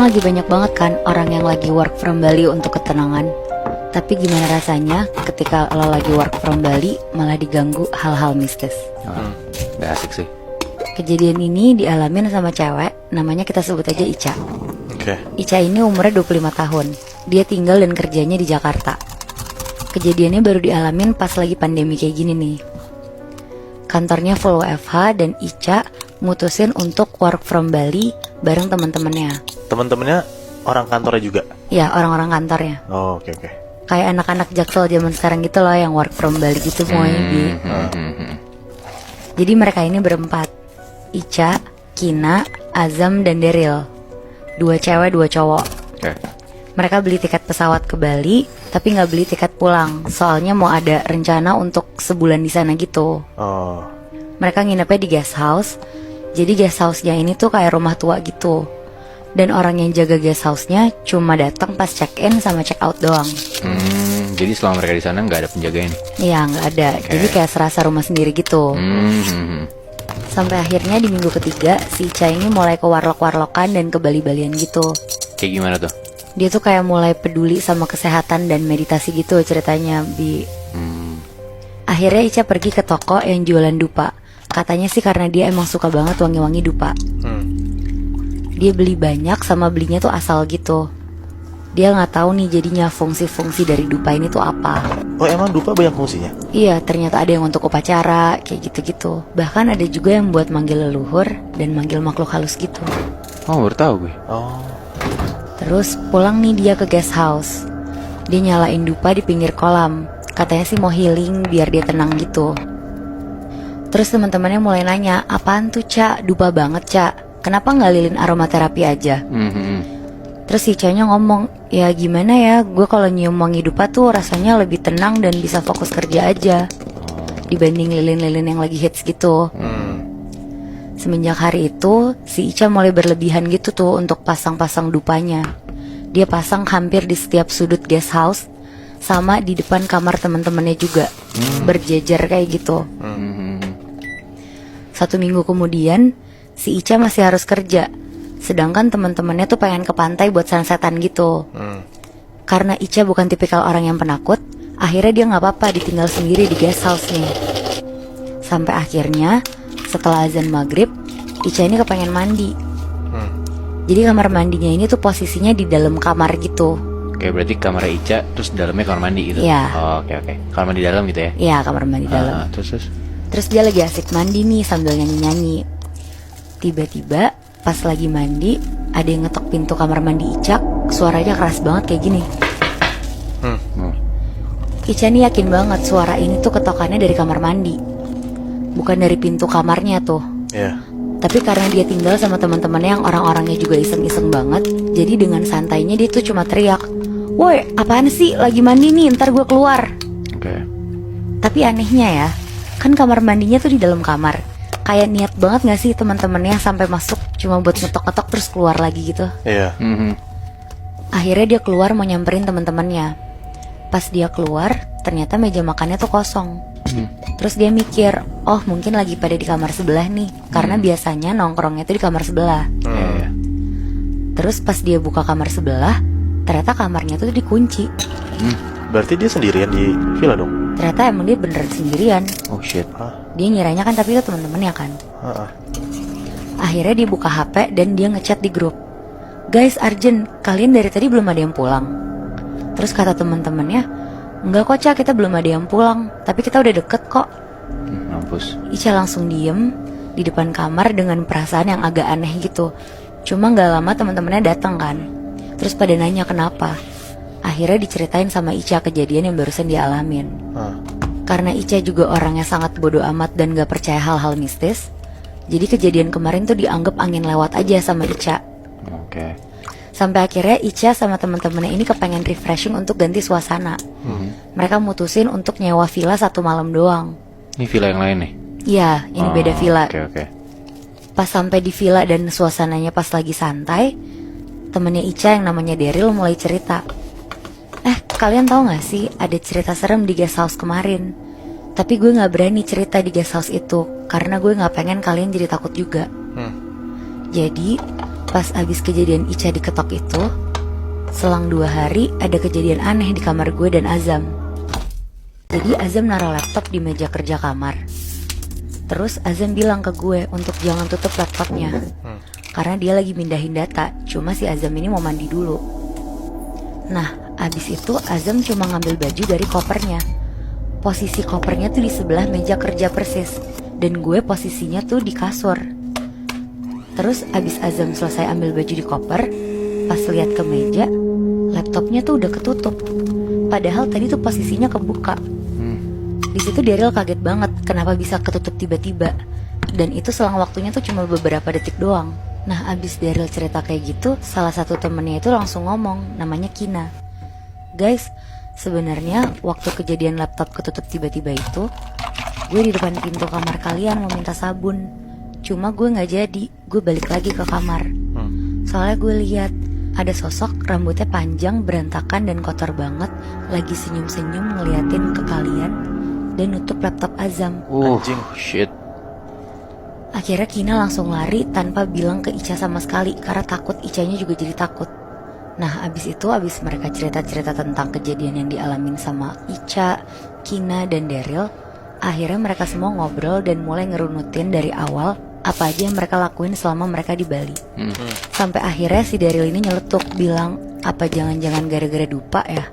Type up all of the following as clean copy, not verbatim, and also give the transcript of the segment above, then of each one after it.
Sekarang lagi banyak banget kan orang yang lagi work from Bali untuk ketenangan. Tapi gimana rasanya ketika lo lagi work from Bali malah diganggu hal-hal mistis? Gak asik sih. Kejadian ini dialamin sama cewek, namanya kita sebut aja Ica. Ica ini umurnya 25 tahun. Dia tinggal dan kerjanya di Jakarta. Kejadiannya baru dialamin pas lagi pandemi kayak gini nih. Kantornya full WFH dan Ica mutusin untuk work from Bali bareng teman-temannya. Teman-temannya orang kantornya juga? Ya, orang-orang kantornya. Oh, oke. Kayak anak-anak Jaksel zaman sekarang gitu loh yang work from Bali gitu semuanya. Jadi mereka ini berempat, Ica, Kina, Azam, dan Daryl. 2 cewek 2 cowok. Mereka beli tiket pesawat ke Bali, tapi nggak beli tiket pulang. Soalnya mau ada rencana untuk sebulan di sana gitu. Oh. Mereka nginepnya di guest house. Jadi guest house-nya ini tuh kayak rumah tua gitu. Dan orang yang jaga guest house-nya cuma datang pas check-in sama check-out doang. Jadi selama mereka di sana nggak ada penjaganya nih? Iya, nggak ada. Jadi kayak serasa rumah sendiri gitu. Sampai akhirnya di minggu ketiga si Ica ini mulai ke warlock-warlockan dan ke Bali-Balian gitu. Kayak gimana tuh? Dia tuh kayak mulai peduli sama kesehatan dan meditasi gitu ceritanya, Bi. Akhirnya Ica pergi ke toko yang jualan dupa. Katanya sih karena dia emang suka banget wangi-wangi dupa. Dia beli banyak sama belinya tuh asal gitu. Dia nggak tahu nih jadinya fungsi-fungsi dari dupa ini tuh apa. Oh, emang dupa banyak fungsinya? Iya, ternyata ada yang untuk upacara kayak gitu-gitu. Bahkan ada juga yang buat manggil leluhur dan manggil makhluk halus gitu. Oh, baru tahu gue. Oh. Terus pulang nih dia ke guest house. Dia nyalain dupa di pinggir kolam. Katanya sih mau healing biar dia tenang gitu. Terus teman-temannya mulai nanya, apaan tuh Cak? Dupa banget Cak. Kenapa nggak lilin aromaterapi aja? Terus si Ica-nya ngomong, ya gimana ya, gue kalau nyium wangi dupa tuh rasanya lebih tenang dan bisa fokus kerja aja dibanding lilin-lilin yang lagi hits gitu. Semenjak hari itu, si Ica mulai berlebihan gitu tuh untuk pasang-pasang dupanya. Dia pasang hampir di setiap sudut guest house, sama di depan kamar teman-temannya juga, berjejer kayak gitu. 1 minggu kemudian, si Ica masih harus kerja. Sedangkan teman-temannya tuh pengen ke pantai buat sunsetan gitu. Karena Ica bukan tipikal orang yang penakut, akhirnya dia nggak apa-apa ditinggal sendiri di guest house nih. Sampai akhirnya setelah azan maghrib, Ica ini kepengen mandi. Jadi kamar mandinya ini tuh posisinya di dalam kamar gitu. Oke, berarti kamar Ica terus dalamnya kamar mandi gitu. Iya. Oh, oke. Kamar mandi dalam gitu ya? Iya, kamar mandi dalam. Terus Terus dia lagi asik mandi nih sambil nyanyi-nyanyi. Tiba-tiba pas lagi mandi, ada yang ngetok pintu kamar mandi Ica. Suaranya keras banget kayak gini. Ica nih yakin banget suara ini tuh ketokannya dari kamar mandi, bukan dari pintu kamarnya tuh. Tapi karena dia tinggal sama teman-temannya yang orang-orangnya juga iseng-iseng banget, jadi dengan santainya dia tuh cuma teriak, "Woi, apaan sih? Lagi mandi nih, ntar gue keluar." Tapi anehnya ya, kan kamar mandinya tuh di dalam kamar. Kayak niat banget gak sih teman-temannya sampai masuk cuma buat ngetok-ngetok terus keluar lagi gitu. Akhirnya dia keluar mau nyamperin teman-temannya. Pas dia keluar, ternyata meja makannya tuh kosong. Terus dia mikir, oh mungkin lagi pada di kamar sebelah nih, karena biasanya nongkrongnya tuh di kamar sebelah. Terus pas dia buka kamar sebelah, ternyata kamarnya tuh dikunci. Berarti dia sendirian di villa dong? Ternyata emang dia beneran sendirian. Oh shit. Dia ngiranya kan, tapi itu teman-temannya kan. Akhirnya dia buka HP dan dia ngechat di grup, "Guys, urgent, kalian dari tadi belum ada yang pulang." Terus kata teman-temannya, "Enggak kok Cak, kita belum ada yang pulang, tapi kita udah deket kok." Mampus. Ica langsung diem di depan kamar dengan perasaan yang agak aneh gitu. Cuma gak lama teman-temannya datang kan. Terus pada nanya kenapa. Akhirnya diceritain sama Ica kejadian yang barusan dialamin. Karena Ica juga orangnya sangat bodoh amat dan gak percaya hal-hal mistis, jadi kejadian kemarin tuh dianggap angin lewat aja sama Ica. Sampai akhirnya Ica sama teman-temannya ini kepengen refreshing untuk ganti suasana. Mereka mutusin untuk nyewa villa 1 malam doang. Ini villa yang lain nih? Iya, ini beda villa. Oke. Pas sampai di villa dan suasananya pas lagi santai, temennya Ica yang namanya Daryl mulai cerita, kalian tahu gak sih ada cerita serem di guest house kemarin? Tapi gue gak berani cerita di guest house itu, karena gue gak pengen kalian jadi takut juga. Jadi Pas abis kejadian Ica diketok itu, selang 2 hari ada kejadian aneh di kamar gue dan Azam. Jadi Azam naruh laptop di meja kerja kamar. Terus Azam bilang ke gue untuk jangan tutup laptopnya, karena dia lagi mindahin data. Cuma si Azam ini mau mandi dulu. Nah, abis itu Azam cuma ngambil baju dari kopernya. Posisi kopernya tuh di sebelah meja kerja persis, dan gue posisinya tuh di kasur. Terus abis Azam selesai ambil baju di koper, pas lihat ke meja, laptopnya tuh udah ketutup. Padahal tadi tuh posisinya kebuka. Di situ Daryl kaget banget kenapa bisa ketutup tiba-tiba. Dan itu selang waktunya tuh cuma beberapa detik doang. Nah, abis Daryl cerita kayak gitu, salah satu temennya itu langsung ngomong, namanya Kina. Guys, sebenarnya waktu kejadian laptop ketutup tiba-tiba itu, gue di depan pintu kamar kalian mau minta sabun. Cuma gue gak jadi, gue balik lagi ke kamar. Soalnya gue lihat ada sosok rambutnya panjang, berantakan dan kotor banget, lagi senyum-senyum ngeliatin ke kalian dan nutup laptop Azam. Anjing. Shit. Akhirnya Kina langsung lari tanpa bilang ke Ica sama sekali, karena takut Icanya juga jadi takut. Nah, abis mereka cerita-cerita tentang kejadian yang dialamin sama Ica, Kina, dan Daryl, akhirnya mereka semua ngobrol dan mulai ngerunutin dari awal apa aja yang mereka lakuin selama mereka di Bali. Sampai akhirnya si Daryl ini nyeletuk bilang, apa jangan-jangan gara-gara dupa ya?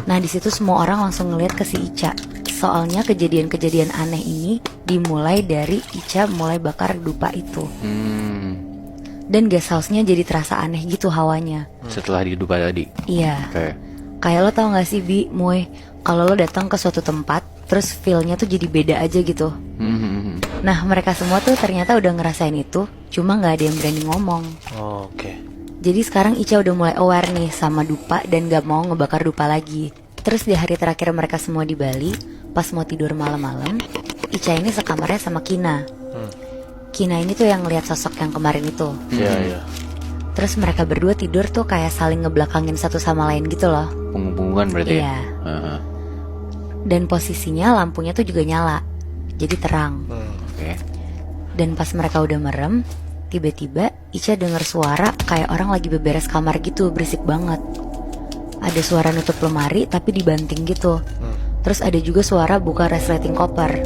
Nah, di situ semua orang langsung ngeliat ke si Ica. Soalnya kejadian-kejadian aneh ini dimulai dari Ica mulai bakar dupa itu. Dan guest house-nya jadi terasa aneh gitu hawanya. Setelah di dupa tadi. Iya. Oke. Kayak lo tau gak sih Bi, Moy, kalau lo datang ke suatu tempat, terus feel-nya tuh jadi beda aja gitu. Nah, mereka semua tuh ternyata udah ngerasain itu, cuma gak ada yang berani ngomong. Oke. Jadi sekarang Ica udah mulai aware nih sama dupa dan gak mau ngebakar dupa lagi. Terus di hari terakhir mereka semua di Bali, pas mau tidur malam-malam, Ica ini sekamarnya sama Kina. Kina ini tuh yang ngeliat sosok yang kemarin itu. Iya. Terus mereka berdua tidur tuh kayak saling ngebelakangin satu sama lain gitu loh. Punggung-punggungan berarti Iya. ya? Dan posisinya lampunya tuh juga nyala, jadi terang. Oke. Dan pas mereka udah merem, tiba-tiba Ica denger suara kayak orang lagi beberes kamar gitu, berisik banget. Ada suara nutup lemari tapi dibanting gitu. Terus ada juga suara buka resleting koper.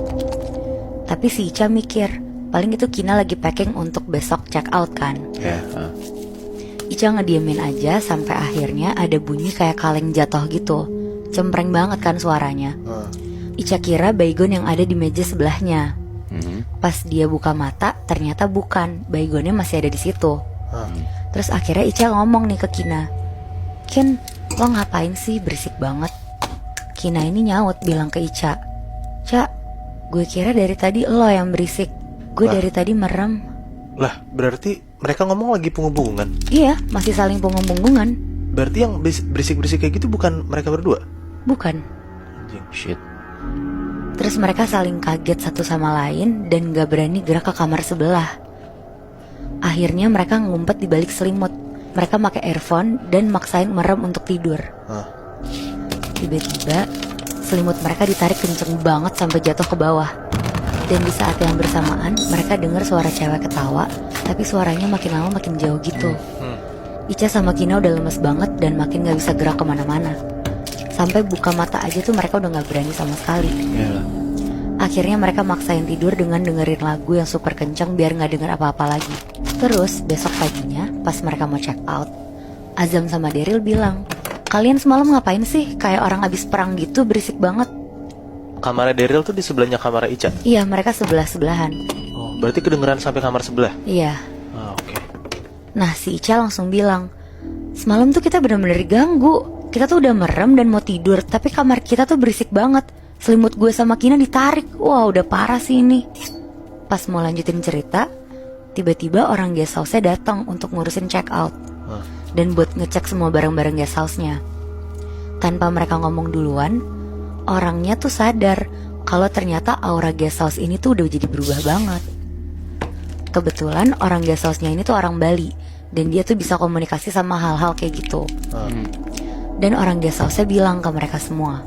Tapi si Ica mikir, paling itu Kina lagi packing untuk besok check out kan. Ya. Ica ngediemin aja sampai akhirnya ada bunyi kayak kaleng jatuh gitu. Cempreng banget kan suaranya. Ica kira baygon yang ada di meja sebelahnya. Pas dia buka mata, ternyata bukan, baygonnya masih ada di situ. Terus akhirnya Ica ngomong nih ke Kina, Kin, lo ngapain sih berisik banget? Kina ini nyaut bilang ke Ica, Ca, gue kira dari tadi lo yang berisik. Gue dari tadi merem. Lah, berarti mereka ngomong lagi punggung-punggungan. Iya, masih saling punggung-punggungan. Berarti yang berisik-berisik kayak gitu bukan mereka berdua? Bukan. Anjing. Shit. Terus mereka saling kaget satu sama lain dan gak berani gerak ke kamar sebelah. Akhirnya mereka ngumpet di balik selimut. Mereka pakai earphone dan maksain merem untuk tidur. Tiba-tiba selimut mereka ditarik kenceng banget sampai jatuh ke bawah. Dan di saat yang bersamaan mereka dengar suara cewek ketawa, tapi suaranya makin lama makin jauh gitu. Ica sama Kina udah lemes banget dan makin gak bisa gerak kemana-mana. Sampai buka mata aja tuh mereka udah gak berani sama sekali. Akhirnya mereka maksain tidur dengan dengerin lagu yang super kenceng biar gak denger apa-apa lagi. Terus besok paginya pas mereka mau check out, Azam sama Daryl bilang, kalian semalam ngapain sih? Kayak orang abis perang gitu, berisik banget. Kamarnya Daryl tuh di sebelahnya kamar Ica? Iya, mereka sebelah-sebelahan. Oh, berarti kedengeran sampai kamar sebelah? Iya. Oke. Nah, si Ica langsung bilang, semalam tuh kita benar-benar diganggu. Kita tuh udah merem dan mau tidur, tapi kamar kita tuh berisik banget. Selimut gue sama Kina ditarik. Wah, udah parah sih ini. Pas mau lanjutin cerita, tiba-tiba orang guest house-nya datang untuk ngurusin check out dan buat ngecek semua barang-barang guest house-nya. Tanpa mereka ngomong duluan, orangnya tuh sadar kalau ternyata aura guest house ini tuh udah jadi berubah banget. Kebetulan orang guest house-nya ini tuh orang Bali, dan dia tuh bisa komunikasi sama hal-hal kayak gitu. Dan orang guest house-nya bilang ke mereka semua,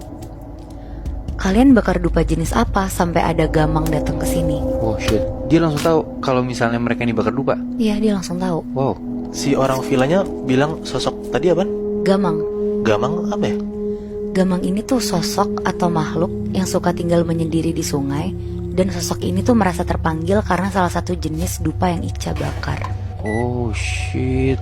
kalian bakar dupa jenis apa sampai ada gamang datang ke sini? Oh shit. Dia langsung tahu kalau misalnya mereka ini bakar dupa. Iya, dia langsung tahu. Wow. Si orang villanya bilang sosok tadi apa? Gamang. Gamang apa ya? Gamang ini tuh sosok atau makhluk yang suka tinggal menyendiri di sungai. Dan sosok ini tuh merasa terpanggil karena salah satu jenis dupa yang Ica bakar. Oh shit.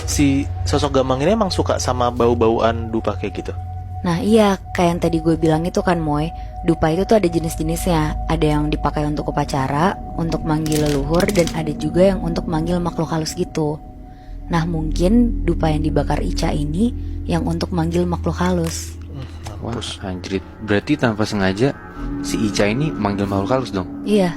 Si sosok Gamang ini emang suka sama bau-bauan dupa kayak gitu? Nah iya, kayak yang tadi gue bilang itu kan Moy, dupa itu tuh ada jenis-jenisnya. Ada yang dipakai untuk upacara, untuk manggil leluhur, dan ada juga yang untuk manggil makhluk halus gitu. Nah mungkin dupa yang dibakar Ica ini yang untuk manggil makhluk halus. Wah anjrit. Berarti tanpa sengaja si Ica ini manggil makhluk halus dong. Iya,